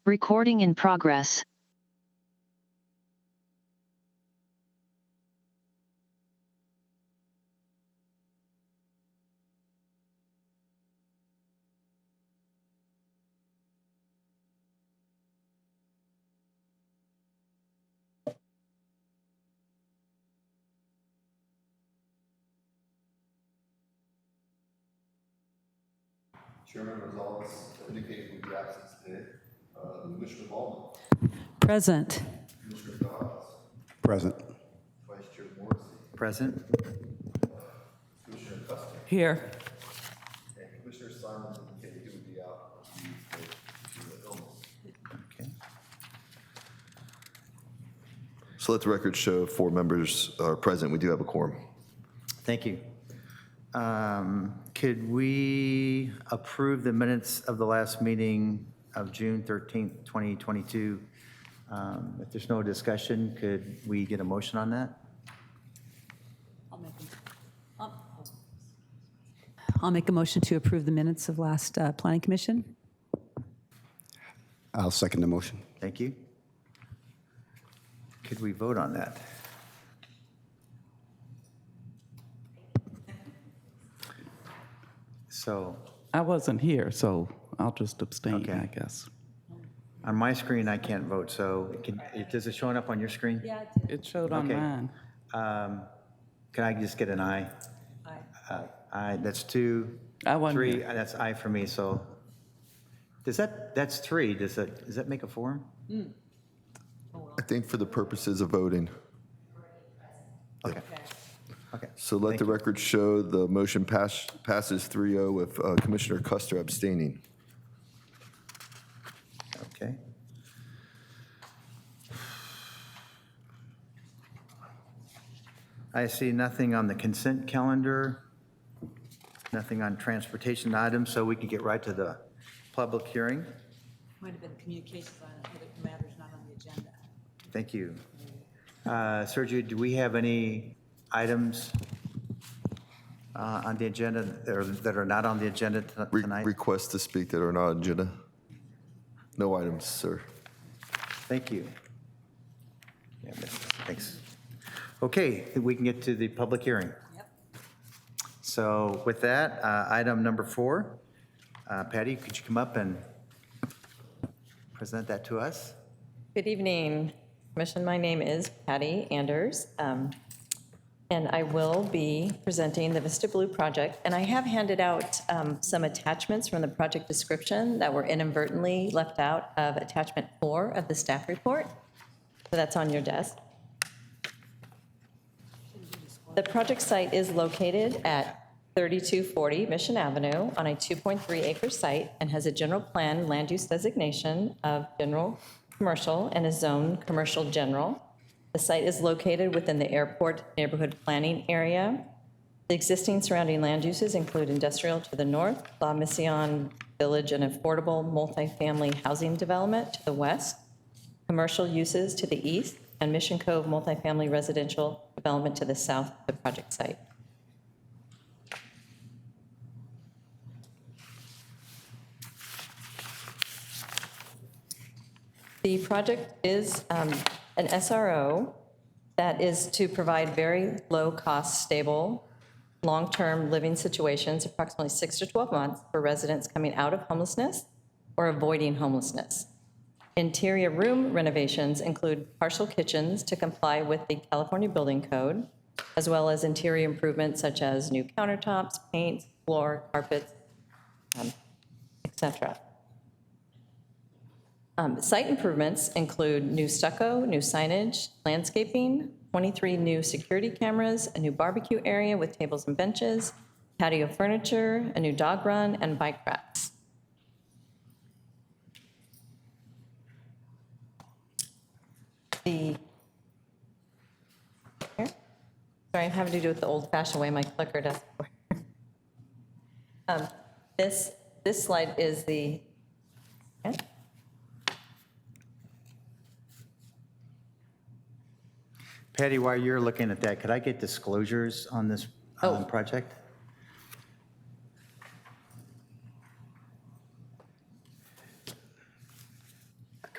Recording in progress. Chairman Rosales indicated with the absence today. Commissioner Ballman. Present. Commissioner Dawes. Present. Vice Chair Morrissey. Present. Commissioner Custer. Here. And Commissioner Simons indicated he would be out due to illness. Okay. So let the record show 4 members are present. We do have a quorum. Thank you. Could we approve the minutes of the last meeting of June 13th, 2022? If there's no discussion, could we get a motion on that? I'll make a motion to approve the minutes of last Planning Commission. I'll second the motion. Thank you. Could we vote on that? So I wasn't here, so I'll just abstain, Okay. I guess. on my screen, I can't vote, so does it showing up on your screen? Yeah, It showed on Okay. mine. Can I just get an aye? Aye, that's 2. I wasn't 3, here. that's aye for me, so. That's 3, does that make a 4? I think for the purposes of voting. Okay. Okay. So let Thank the you. record show the motion passes 3-0 with Commissioner Custer abstaining. Okay. I see nothing on the consent calendar, nothing on transportation items, so we can get right to the public hearing. might have been communications on other matters not on the agenda. Thank you. Sergio, do we have any items on the agenda that are not on the agenda tonight? Requests to speak that are not on agenda. No items, sir. Thank you. Yeah, thanks. Okay, we can get to the public hearing. Yep. So with that, item number 4, Patty, could you come up and present that to us? Good evening, Commission. My name is Patty Anders, and I will be presenting the Vista Blue project. And I have handed out some attachments from the project description that were inadvertently left out of attachment 4 of the staff report. So that's on your desk. The project site is located at 3240 Mission Avenue on a 2.3-acre site and has a general plan land use designation of general commercial and a zone commercial general. The site is located within the airport neighborhood planning area. The existing surrounding land uses include industrial to the north, La Mission Village and affordable multifamily housing development to the west, commercial uses to the east, and Mission Cove multifamily residential development to the south of the project site. The project is an SRO that is to provide very low-cost, stable, long-term living situations, approximately 6 to 12 months, for residents coming out of homelessness or avoiding homelessness. Interior room renovations include partial kitchens to comply with the California Building Code, as well as interior improvements such as new countertops, paints, floor, carpets, etc. Site improvements include new stucco, new signage, landscaping, 23 new security cameras, a new barbecue area with tables and benches, patio furniture, a new dog run, and bike racks. Sorry, I'm having to do it the old-fashioned way my clicker does. This slide is the. Okay. Patty, while you're looking at that, could I get disclosures on this project?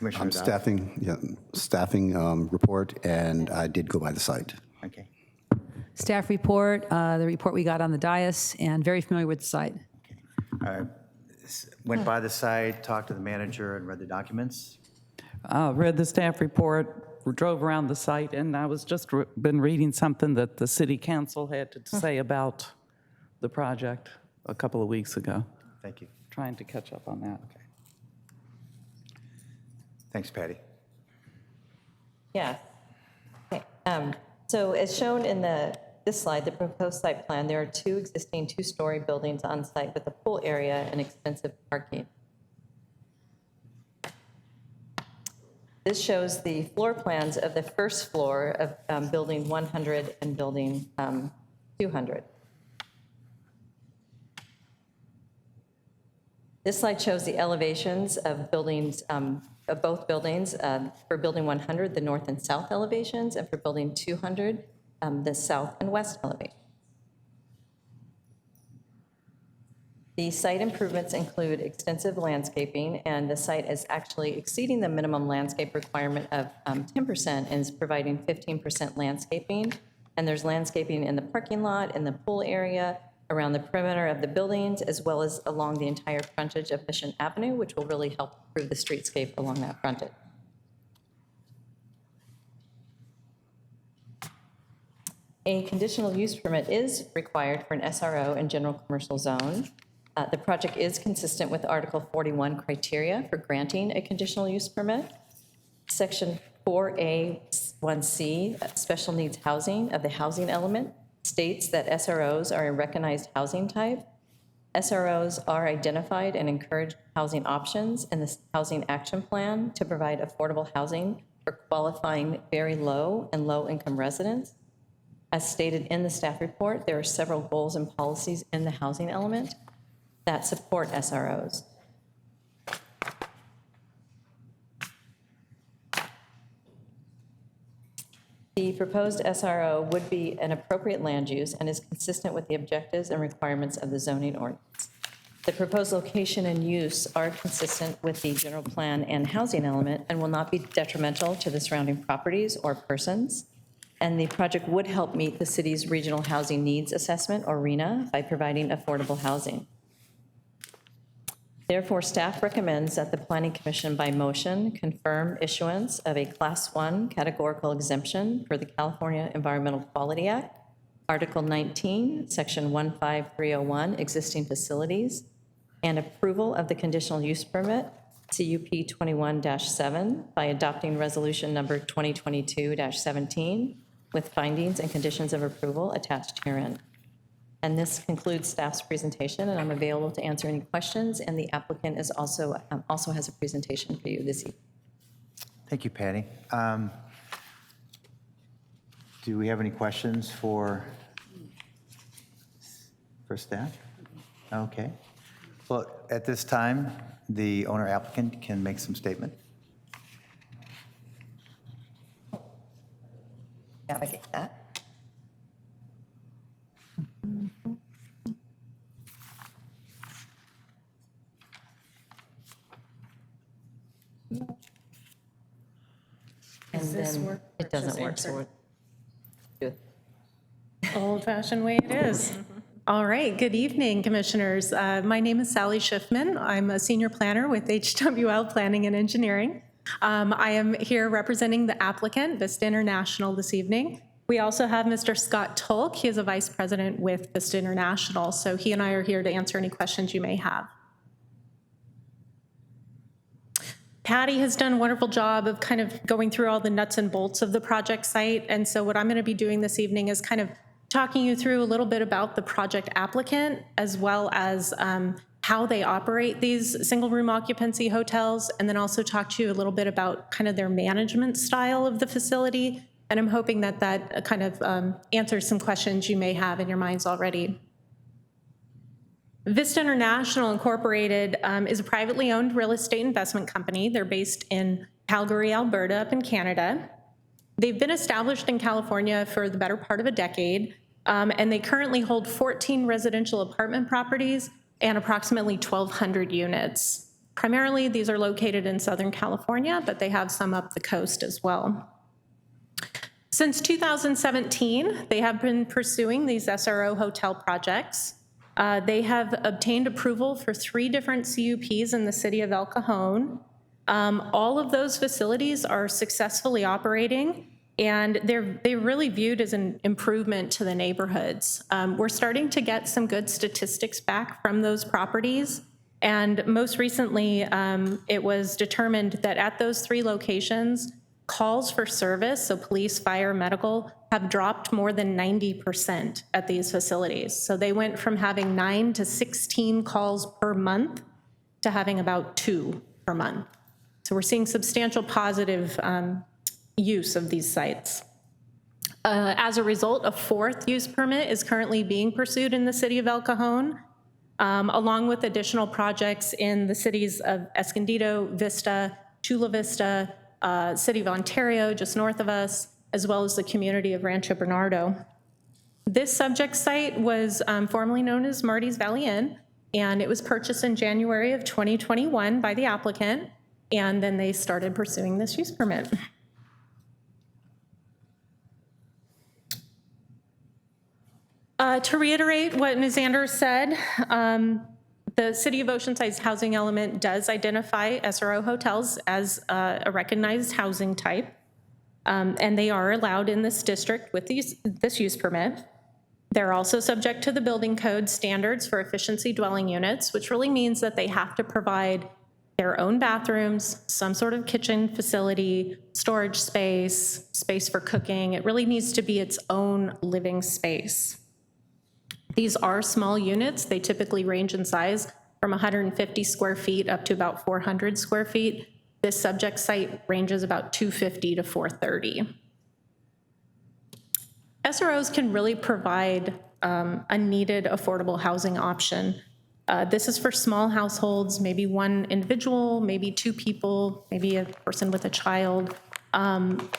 Commissioner Dodd? Staffing report, and I did go by the site. Okay. Staff report, the report we got on the dais, and very familiar with the site. Went by the site, talked to the manager, and read the documents. Read the staff report, drove around the site, and I was just been reading something that the city council had to say about the project a couple of weeks ago. Thank you. Trying to catch up on that. Thanks, Patty. Yeah. Okay. So as shown in this slide, the proposed site plan, there are 2 existing 2-story buildings on site with a pool area and extensive parking. This shows the floor plans of the first floor of building 100 and building 200. This slide shows the elevations of buildings, of both buildings. For building 100, the north and south elevations, and for building 200, the south and west elevation. The site improvements include extensive landscaping, and the site is actually exceeding the minimum landscape requirement of 10% and is providing 15% landscaping. And there's landscaping in the parking lot, in the pool area, around the perimeter of the buildings, as well as along the entire frontage of Mission Avenue, which will really help improve the streetscape along that frontage. A conditional use permit is required for an SRO and general commercial zone. The project is consistent with Article 41 criteria for granting a conditional use permit. Section 4A1C, special needs housing of the housing element, states that SROs are a recognized housing type. SROs are identified and encourage housing options in the Housing Action Plan to provide affordable housing for qualifying very low and low-income residents. As stated in the staff report, there are several goals and policies in the housing element that support SROs. The proposed SRO would be an appropriate land use and is consistent with the objectives and requirements of the zoning ordinance. The proposed location and use are consistent with the general plan and housing element and will not be detrimental to the surrounding properties or persons. And the project would help meet the city's regional housing needs assessment, or RHNA, by providing affordable housing. Therefore, staff recommends that the Planning Commission by motion confirm issuance of a Class 1 categorical exemption for the California Environmental Quality Act, Article 19, Section 15301, existing facilities, and approval of the conditional use permit, CUP 21-7, by adopting resolution number 2022-17 with findings and conditions of approval attached herein. And this concludes staff's presentation, and I'm available to answer any questions, and the applicant is also has a presentation for you this evening. Thank you, Patty. Do we have any questions for staff? Okay. Well, at this time, the owner applicant can make some statement. Navigate that. And Does this then work? it doesn't work, so Answer. we'll do it. Old-fashioned way it is. All right, good evening, Commissioners. My name is Sally Schiffman. I'm a senior planner with HWL Planning and Engineering. I am here representing the applicant, Vista International, this evening. We also have Mr. Scott Tolk. He is a vice president with Vista International, so he and I are here to answer any questions you may have. Patty has done a wonderful job of kind of going through all the nuts and bolts of the project site, and so what I'm going to be doing this evening is kind of talking you through a little bit about the project applicant, as well as how they operate these single-room occupancy hotels, and then also talk to you a little bit about kind of their management style of the facility, and I'm hoping that that kind of answers some questions you may have in your minds already. Vista International Incorporated is a privately owned real estate investment company. They're based in Calgary, Alberta, up in Canada. They've been established in California for the better part of a decade, and they currently hold 14 residential apartment properties and approximately 1,200 units. Primarily, these are located in Southern California, but they have some up the coast as well. Since 2017, they have been pursuing these SRO hotel projects. They have obtained approval for 3 different CUPs in the city of El Cajon. All of those facilities are successfully operating, and they're really viewed as an improvement to the neighborhoods. We're starting to get some good statistics back from those properties, and most recently, it was determined that at those 3 locations, calls for service, so police, fire, medical, have dropped more than 90% at these facilities. So they went from having 9 to 16 calls per month to having about 2 per month. So we're seeing substantial positive use of these sites. As a result, a 4th use permit is currently being pursued in the city of El Cajon, along with additional projects in the cities of Escondido, Vista, Chula Vista, City of Ontario, just north of us, as well as the community of Rancho Bernardo. This subject site was formerly known as Marty's Valley Inn, and it was purchased in January of 2021 by the applicant, and then they started pursuing this use permit. To reiterate what Ms. Anders said, the City of Oceanside's housing element does identify SRO hotels as a recognized housing type, and they are allowed in this district with this use permit. They're also subject to the building code standards for efficiency dwelling units, which really means that they have to provide their own bathrooms, some sort of kitchen facility, storage space, space for cooking. It really needs to be its own living space. These are small units. They typically range in size from 150 square feet up to about 400 square feet. This subject site ranges about 250 to 430. SROs can really provide a needed affordable housing option. This is for small households, maybe 1 individual, maybe 2 people, maybe a person with a child.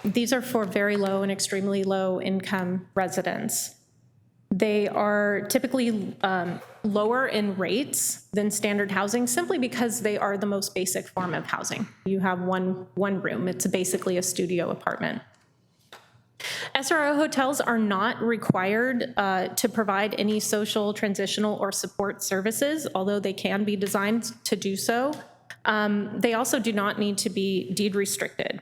These are for very low and extremely low income residents. They are typically lower in rates than standard housing simply because they are the most basic form of housing. You have one room. It's basically a studio apartment. SRO hotels are not required to provide any social, transitional, or support services, although they can be designed to do so. They also do not need to be deed restricted.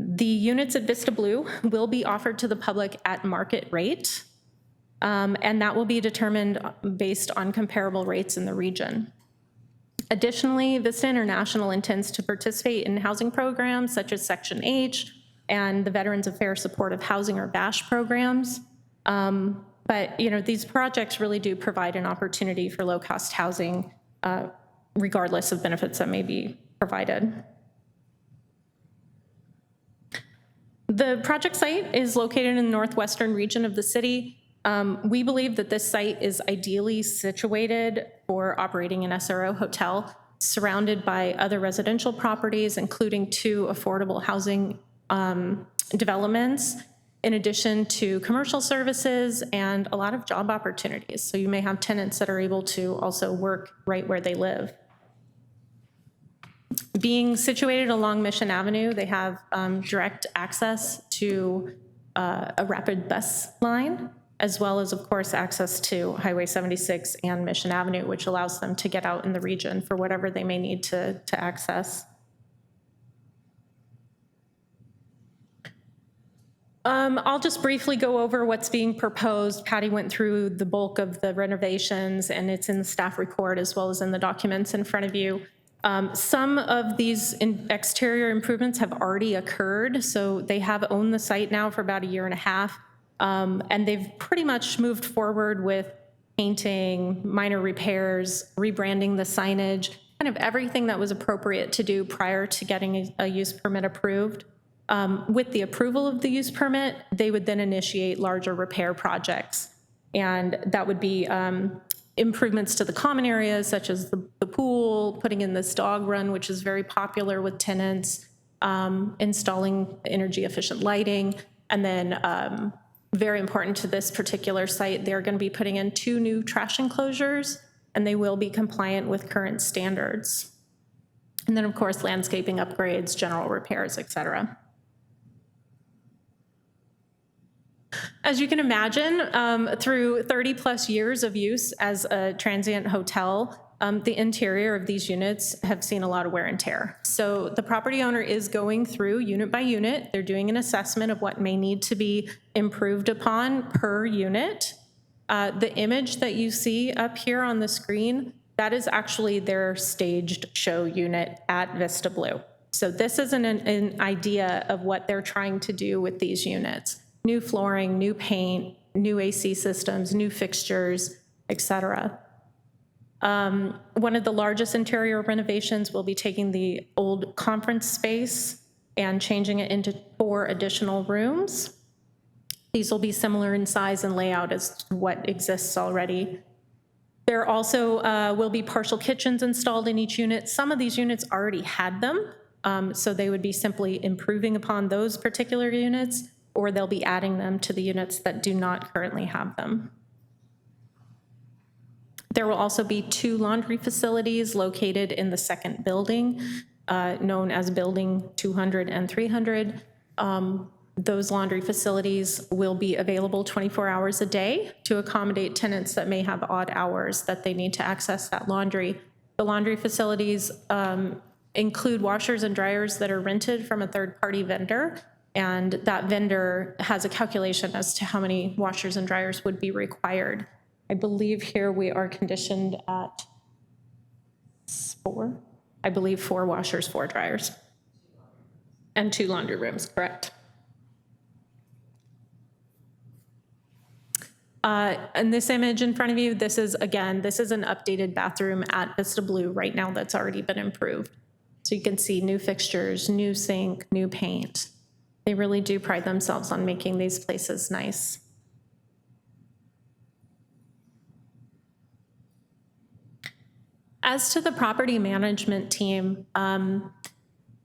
The units at Vista Blue will be offered to the public at market rate, and that will be determined based on comparable rates in the region. Additionally, Vista International intends to participate in housing programs such as Section H and the Veterans Affairs Supportive Housing or VASH programs. But these projects really do provide an opportunity for low-cost housing, regardless of benefits that may be provided. The project site is located in the northwestern region of the city. We believe that this site is ideally situated for operating an SRO hotel, surrounded by other residential properties, including 2 affordable housing developments, in addition to commercial services and a lot of job opportunities. So you may have tenants that are able to also work right where they live. Being situated along Mission Avenue, they have direct access to a rapid bus line, as well as, of course, access to Highway 76 and Mission Avenue, which allows them to get out in the region for whatever they may need to access. I'll just briefly go over what's being proposed. Patty went through the bulk of the renovations, and it's in the staff report as well as in the documents in front of you. Some of these exterior improvements have already occurred, so they have owned the site now for about 1.5 years. And they've pretty much moved forward with painting, minor repairs, rebranding the signage, kind of everything that was appropriate to do prior to getting a use permit approved. With the approval of the use permit, they would then initiate larger repair projects. And that would be improvements to the common areas, such as the pool, putting in this dog run, which is very popular with tenants, installing energy efficient lighting, and then very important to this particular site, they're going to be putting in 2 new trash enclosures, and they will be compliant with current standards. And then, of course, landscaping upgrades, general repairs, et cetera. As you can imagine, through 30-plus years of use as a transient hotel, the interior of these units have seen a lot of wear and tear. So the property owner is going through unit by unit. They're doing an assessment of what may need to be improved upon per unit. The image that you see up here on the screen, that is actually their staged show unit at Vista Blue. So this is an idea of what they're trying to do with these units. New flooring, new paint, new AC systems, new fixtures, et cetera. One of the largest interior renovations will be taking the old conference space and changing it into 4 additional rooms. These will be similar in size and layout as what exists already. There also will be partial kitchens installed in each unit. Some of these units already had them, so they would be simply improving upon those particular units, or they'll be adding them to the units that do not currently have them. There will also be 2 laundry facilities located in the second building, known as Building 200 and 300. Those laundry facilities will be available 24 hours a day to accommodate tenants that may have odd hours that they need to access that laundry. The laundry facilities include washers and dryers that are rented from a third-party vendor, and that vendor has a calculation as to how many washers and dryers would be required. I believe here we are conditioned at 4. I believe 4 washers, 4 dryers, and 2 laundry rooms, correct. And this image in front of you, this is an updated bathroom at Vista Blue right now that's already been improved. So you can see new fixtures, new sink, new paint. They really do pride themselves on making these places nice. As to the property management team,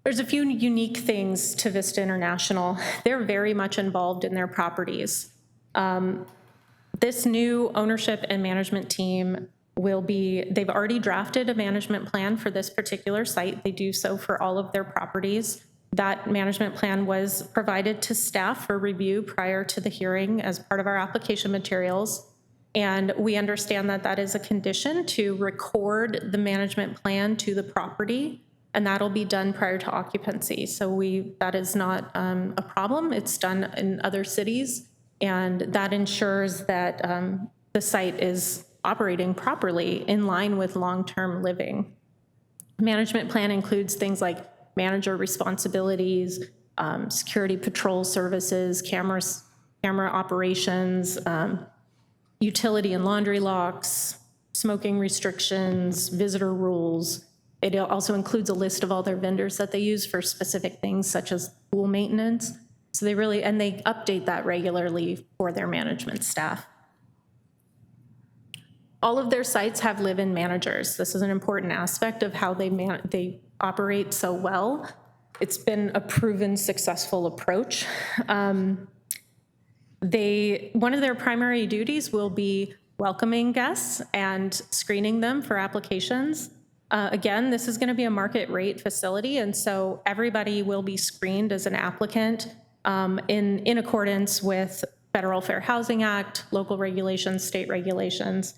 there's a few unique things to Vista International. They're very much involved in their properties. This new ownership and management team they've already drafted a management plan for this particular site. They do so for all of their properties. That management plan was provided to staff for review prior to the hearing as part of our application materials. And we understand that that is a condition to record the management plan to the property, and that'll be done prior to occupancy. So that is not a problem. It's done in other cities, and that ensures that the site is operating properly in line with long-term living. Management plan includes things like manager responsibilities, security patrol services, camera operations, utility and laundry locks, smoking restrictions, visitor rules. It also includes a list of all their vendors that they use for specific things such as pool maintenance. So they update that regularly for their management staff. All of their sites have live-in managers. This is an important aspect of how they operate so well. It's been a proven successful approach. One of their primary duties will be welcoming guests and screening them for applications. Again, this is going to be a market rate facility, and so everybody will be screened as an applicant in accordance with Federal Fair Housing Act, local regulations, state regulations.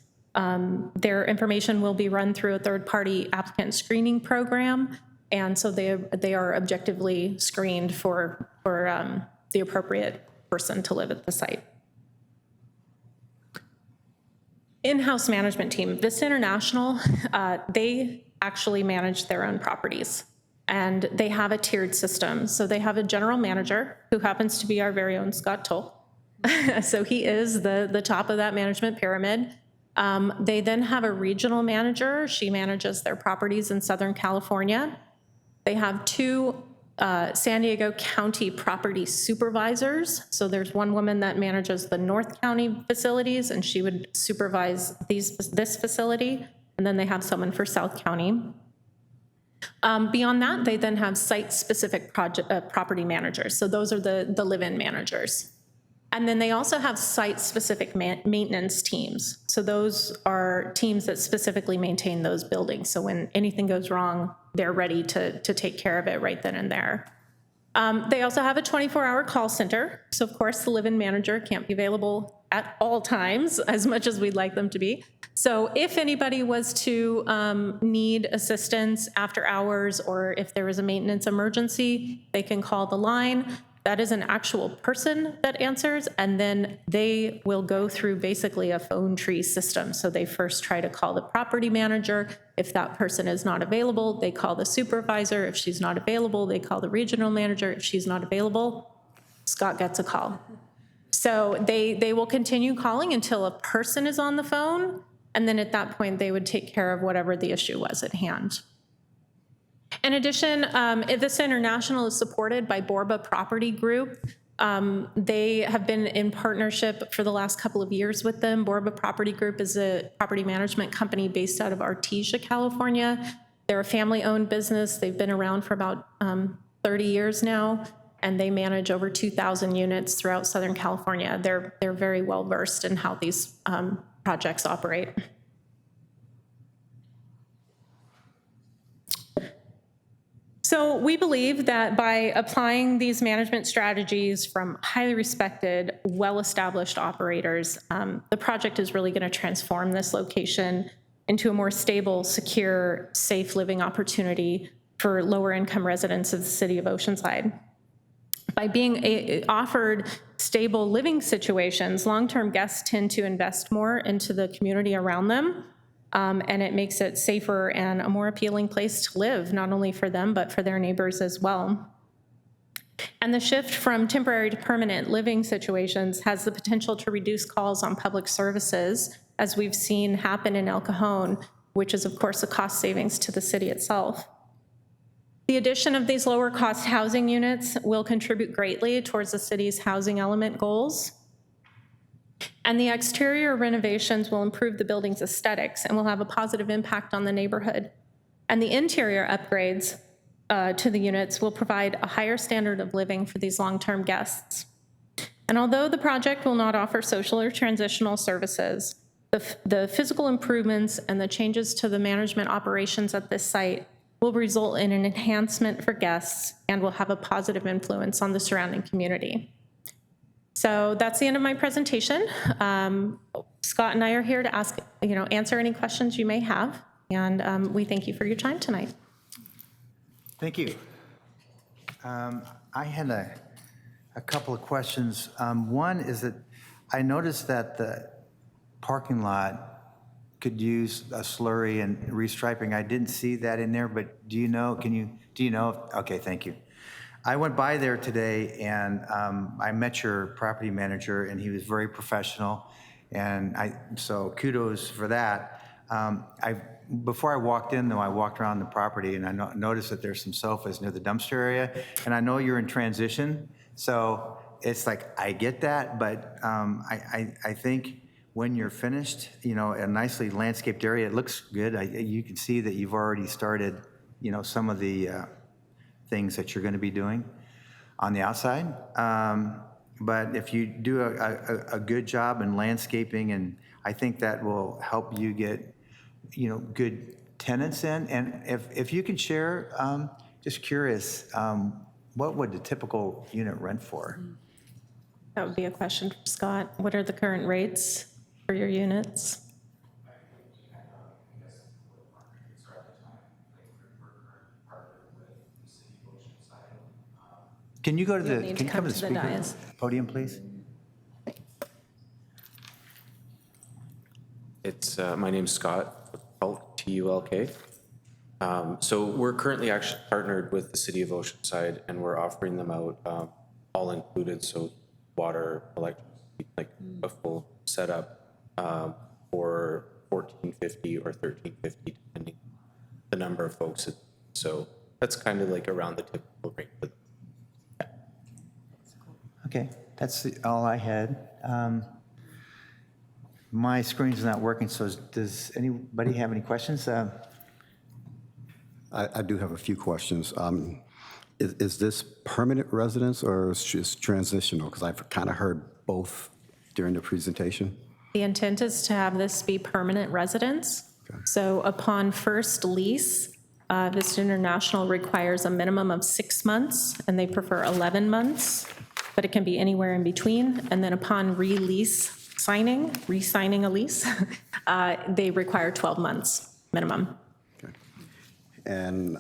Their information will be run through a third-party applicant screening program, and so they are objectively screened for the appropriate person to live at the site. In-house management team, Vista International, they actually manage their own properties, and they have a tiered system. So they have a general manager who happens to be our very own Scott Toll. So he is the top of that management pyramid. They then have a regional manager. She manages their properties in Southern California. They have 2 San Diego County property supervisors. So there's one woman that manages the North County facilities, and she would supervise this facility. And then they have someone for South County. Beyond that, they then have site-specific property managers. So those are the live-in managers. And then they also have site-specific maintenance teams. So those are teams that specifically maintain those buildings. So when anything goes wrong, they're ready to take care of it right then and there. They also have a 24-hour call center. So of course, the live-in manager can't be available at all times as much as we'd like them to be. So if anybody was to need assistance after hours, or if there was a maintenance emergency, they can call the line. That is an actual person that answers, and then they will go through basically a phone tree system. So they first try to call the property manager. If that person is not available, they call the supervisor. If she's not available, they call the regional manager. If she's not available, Scott gets a call. So they will continue calling until a person is on the phone, and then at that point, they would take care of whatever the issue was at hand. In addition, this international is supported by Borba Property Group. They have been in partnership for the last couple of years with them. Borba Property Group is a property management company based out of Artesia, California. They're a family-owned business. They've been around for about 30 years now, and they manage over 2,000 units throughout Southern California. They're very well-versed in how these projects operate. So we believe that by applying these management strategies from highly respected, well-established operators, the project is really going to transform this location into a more stable, secure, safe living opportunity for lower-income residents of the city of Oceanside. By being offered stable living situations, long-term guests tend to invest more into the community around them. And it makes it safer and a more appealing place to live, not only for them, but for their neighbors as well. And the shift from temporary to permanent living situations has the potential to reduce calls on public services, as we've seen happen in El Cajon, which is, of course, a cost savings to the city itself. The addition of these lower cost housing units will contribute greatly towards the city's housing element goals. And the exterior renovations will improve the building's aesthetics and will have a positive impact on the neighborhood. And the interior upgrades to the units will provide a higher standard of living for these long-term guests. And although the project will not offer social or transitional services, the physical improvements and the changes to the management operations at this site will result in an enhancement for guests and will have a positive influence on the surrounding community. So that's the end of my presentation. Scott and I are here to answer any questions you may have, and we thank you for your time tonight. Thank you. I had a couple of questions. One is that I noticed that the parking lot could use a slurry and restriping. I didn't see that in there, but do you know? Do you know? Okay, thank you. I went by there today, and I met your property manager, and he was very professional, and so kudos for that. Before I walked in, though, I walked around the property, and I noticed that there's some sofas near the dumpster area, and I know you're in transition, so it's like, I get that, but I think when you're finished, a nicely landscaped area, it looks good. You can see that you've already started, some of the things that you're going to be doing on the outside. But if you do a good job in landscaping, and I think that will help you get, good tenants in. And if you can share, just curious, what would the typical unit rent for? That would be a question for Scott. What are the current rates for your units? Can you go to You'll the, need can to you come come to the to the speaker dais. podium, please? It's my name's Scott, Tulk, So we're currently actually partnered with the city of Oceanside, and we're offering them out all included, so water, electricity, like a full setup for $14.50 or $13.50, depending the number of folks. So that's kind of like around the typical rate. Okay, that's all I had. My screen's not working, so does anybody have any questions? I do have a few questions. Is this permanent residence or is just transitional? Because I've kind of heard both during the presentation? The intent is to have this be permanent residence. So upon first lease, Vista International requires a minimum of 6 months, and they prefer 11 months, but it can be anywhere in between. And then upon re-signing a lease, they require 12 months minimum. Okay. And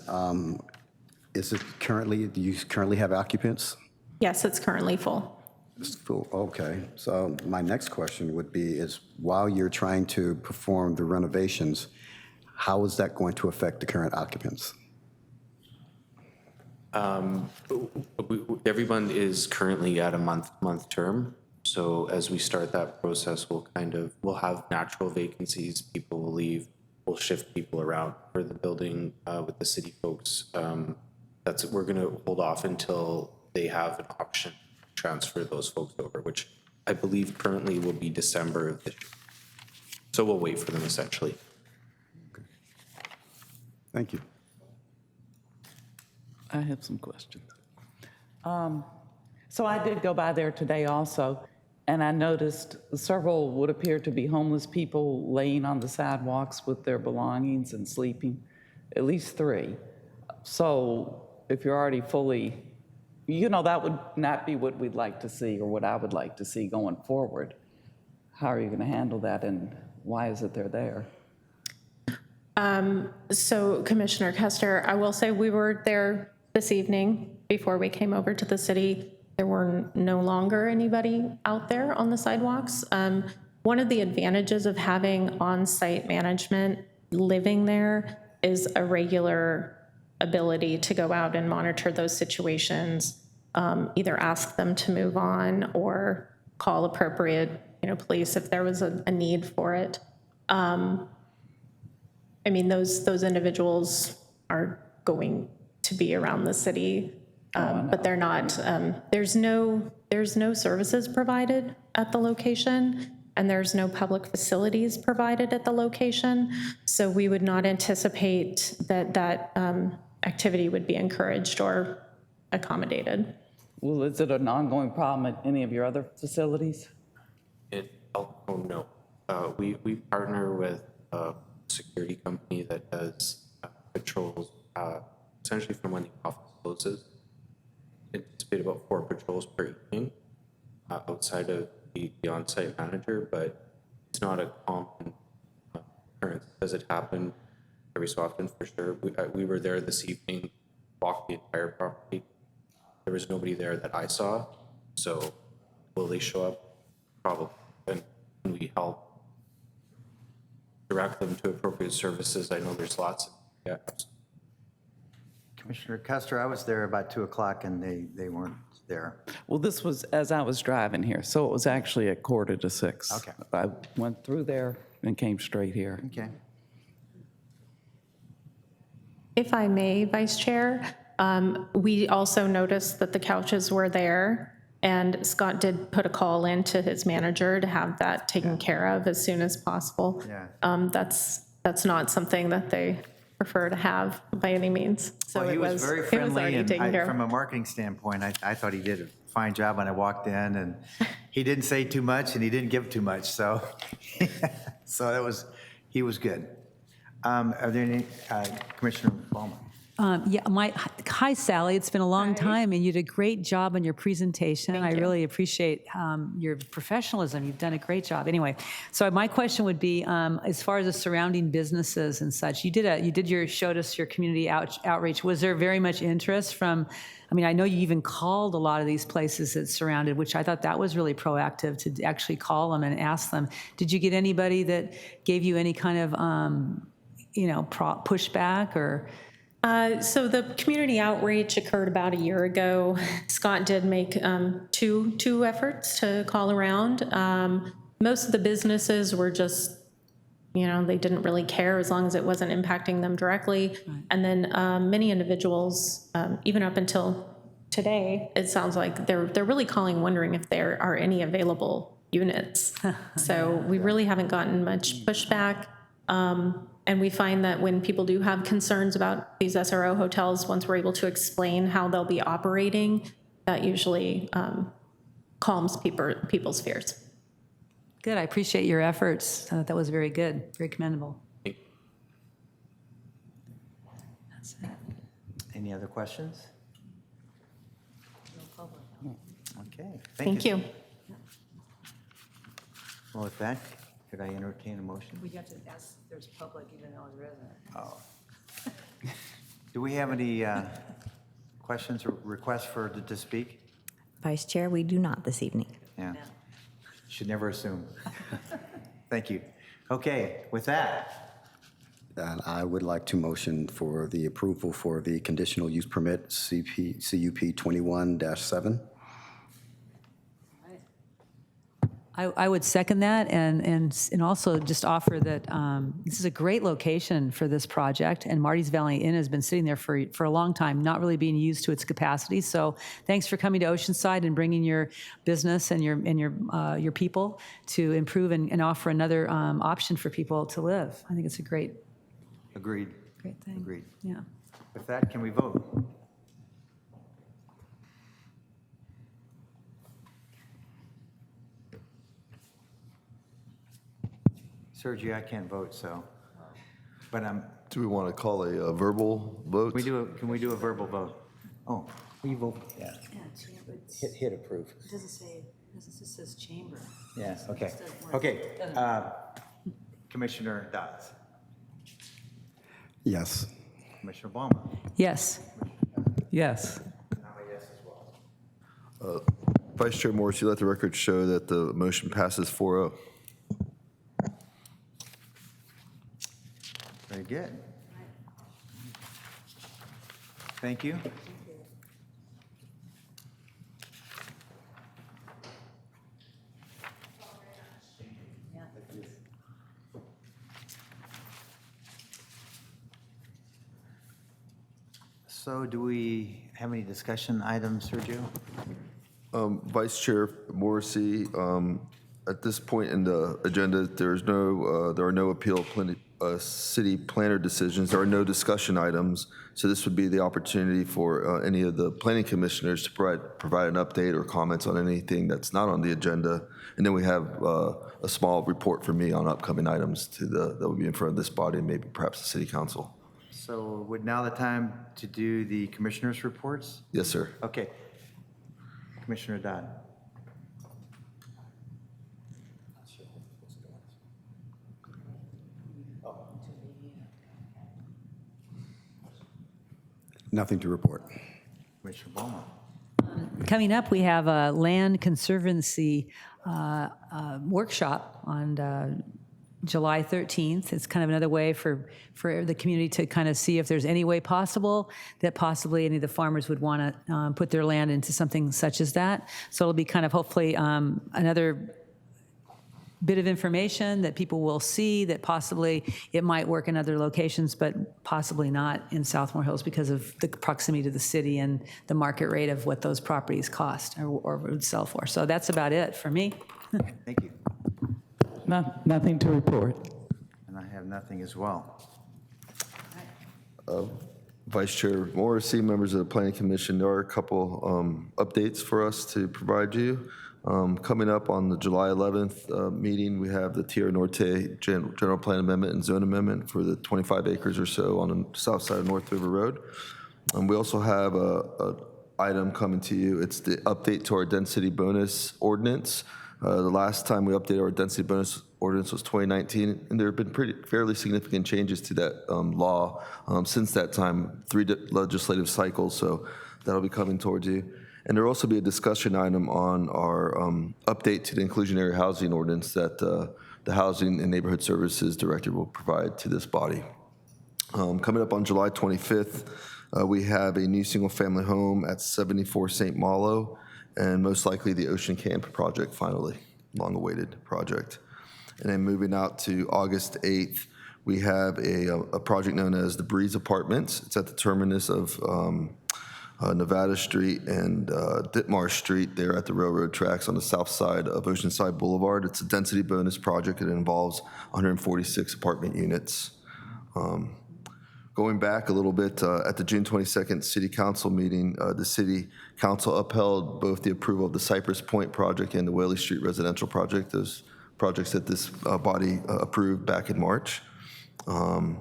is it currently, do you currently have occupants? Yes, it's currently full. It's full, okay. So my next question would be is while you're trying to perform the renovations, how is that going to affect the current occupants? Everyone is currently at a month term. So as we start that process, we'll have natural vacancies, people will leave, we'll shift people around for the building with the city folks. We're gonna hold off until they have an option to transfer those folks over, which I believe currently will be December of this year. So we'll wait for them essentially. Thank you. I have some questions. So I did go by there today also, and I noticed several would appear to be homeless people laying on the sidewalks with their belongings and sleeping, at least 3. So if you're already fully, that would not be what we'd like to see or what I would like to see going forward. How are you going to handle that, and why is it they're there? So Commissioner Kester, I will say we were there this evening before we came over to the city. There were no longer anybody out there on the sidewalks. One of the advantages of having on-site management living there is a regular ability to go out and monitor those situations, either ask them to move on or call appropriate, police if there was a need for it. I mean, those individuals are going to be around the city, but they're not. There's no services provided at the location, and there's no public facilities provided at the location. So we would not anticipate that activity would be encouraged or accommodated. Well, is it an ongoing problem at any of your other facilities? No. We partner with a security company that does patrols essentially from when the office closes. Anticipate about 4 patrols per evening outside of the on-site manager, but it's not a common occurrence. Does it happen every so often? For sure. We were there this evening, walked the entire property. There was nobody there that I saw. So will they show up? Probably. And can we help direct them to appropriate services? I know there's lots of gaps. Commissioner Custer, I was there about 2 o'clock and they weren't there. Well, this was as I was driving here, so it was actually at 5:45. Okay. I went through there and came straight here. Okay. If I may, Vice Chair, we also noticed that the couches were there, and Scott did put a call in to his manager to have that taken care of as soon as possible. Yeah. That's not something that they prefer to have by any means. So Well, he was very it was friendly, already and taken care of. from a marketing standpoint, I thought he did a fine job when I walked in, and he didn't say too much, and he didn't give too much, so he was good. Are there any, Commissioner Bowman? Hi, Sally. It's been a long time, and you did a great job on your presentation. I really appreciate your professionalism. You've done a great job. Anyway, so my question would be, as far as the surrounding businesses and such, showed us your community outreach. Was there very much interest from? I mean, I know you even called a lot of these places that surrounded, which I thought that was really proactive to actually call them and ask them. Did you get anybody that gave you any kind of, pushback or? So the community outreach occurred about a year ago. Scott did make two efforts to call around. Most of the businesses were just, they didn't really care as long as it wasn't impacting them directly. Right. And then many individuals, even up until today, it sounds like they're really calling, wondering if there are any available units. So we really haven't gotten much pushback. And we find that when people do have concerns about these SRO hotels, once we're able to explain how they'll be operating, that usually calms people's fears. Good, I appreciate your efforts. That was very good, very commendable. That's it. Any other questions? Okay, Thank you. Well, with that, could I entertain a motion? We have to ask if there's public, even though there isn't. Oh. Do we have any questions or requests to speak? Vice Chair, we do not this evening. Yeah. Should never assume. Thank you. Okay, with that, And I would like to motion for the approval for the conditional use permit CUP 21-7. I would second that and also just offer that this is a great location for this project, and Marty's Valley Inn has been sitting there for a long time, not really being used to its capacity. So thanks for coming to Oceanside and bringing your business and your people to improve and offer another option for people to live. I think it's a great agreed. thing. Agreed. Yeah. With that, can we vote? Sergio, I can't vote, so, but Do we want to call a verbal vote? can we do a verbal vote? Oh, will you vote? Yeah. Hit approve. It doesn't say, it just says chamber. Yeah, okay. Okay, Commissioner Dodds, Yes. Commissioner Ballmer. Yes. Yes. Vice Chair Morris, you let the record show that the motion passes 4-0. Very good. Thank you. So do we have any discussion items, Sergio? Vice Chair Morrissey, at this point in the agenda, there are no appeal city planner decisions. There are no discussion items. So this would be the opportunity for any of the planning commissioners to provide an update or comments on anything that's not on the agenda. And then we have a small report from me on upcoming items that will be in front of this body and maybe perhaps the city council. So would now the time to do the commissioners' reports? Yes, sir. Okay. Commissioner Dodd. Nothing to report. Commissioner Ballmer. Coming up, we have a land conservancy workshop on July 13th. It's kind of another way for the community to kind of see if there's any way possible that possibly any of the farmers would want to put their land into something such as that. So it'll be kind of hopefully another bit of information that people will see that possibly it might work in other locations, but possibly not in Southmore Hills because of the proximity to the city and the market rate of what those properties cost or would sell for. So that's about it for me. Thank you. Nothing to report. And I have nothing as well. Vice Chair Morrissey, members of the Planning Commission, there are a couple updates for us to provide you. Coming up on the July 11th meeting, we have the Tierra Norte General Plan Amendment and Zone Amendment for the 25 acres or so on the south side of North River Road. We also have a item coming to you. It's the update to our density bonus ordinance. The last time we updated our density bonus ordinance was 2019, and there have been fairly significant changes to that law since that time, 3 legislative cycles, so that'll be coming towards you. And there'll also be a discussion item on our update to the inclusionary housing ordinance that the Housing and Neighborhood Services Director will provide to this body. Coming up on July 25th, we have a new single-family home at 74 St. Malo, and most likely the Ocean Camp project, finally, long-awaited project. And then moving out to August 8th, we have a project known as the Breeze Apartments. It's at the terminus of Nevada Street and Ditmar Street there at the railroad tracks on the south side of Oceanside Boulevard. It's a density bonus project. It involves 146 apartment units. Going back a little bit, at the June 22nd City Council meeting, the City Council upheld both the approval of the Cypress Point project and the Whaley Street residential project, those projects that this body approved back in March. And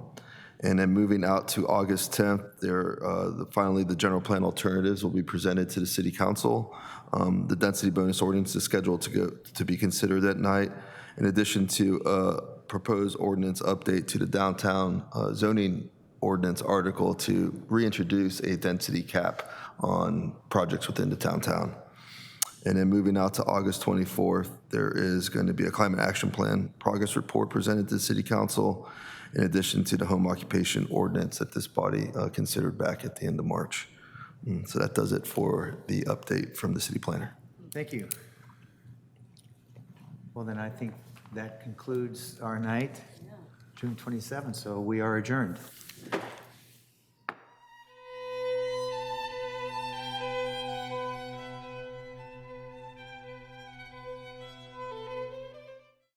then moving out to August 10th, finally, the general plan alternatives will be presented to the City Council. The density bonus ordinance is scheduled to be considered that night, in addition to a proposed ordinance update to the downtown zoning ordinance article to reintroduce a density cap on projects within the downtown. And then moving out to August 24th, there is going to be a climate action plan progress report presented to the City Council, in addition to the home occupation ordinance that this body considered back at the end of March. So that does it for the update from the city planner. Thank you. Well, then I think that concludes our night, June 27th, so we are adjourned.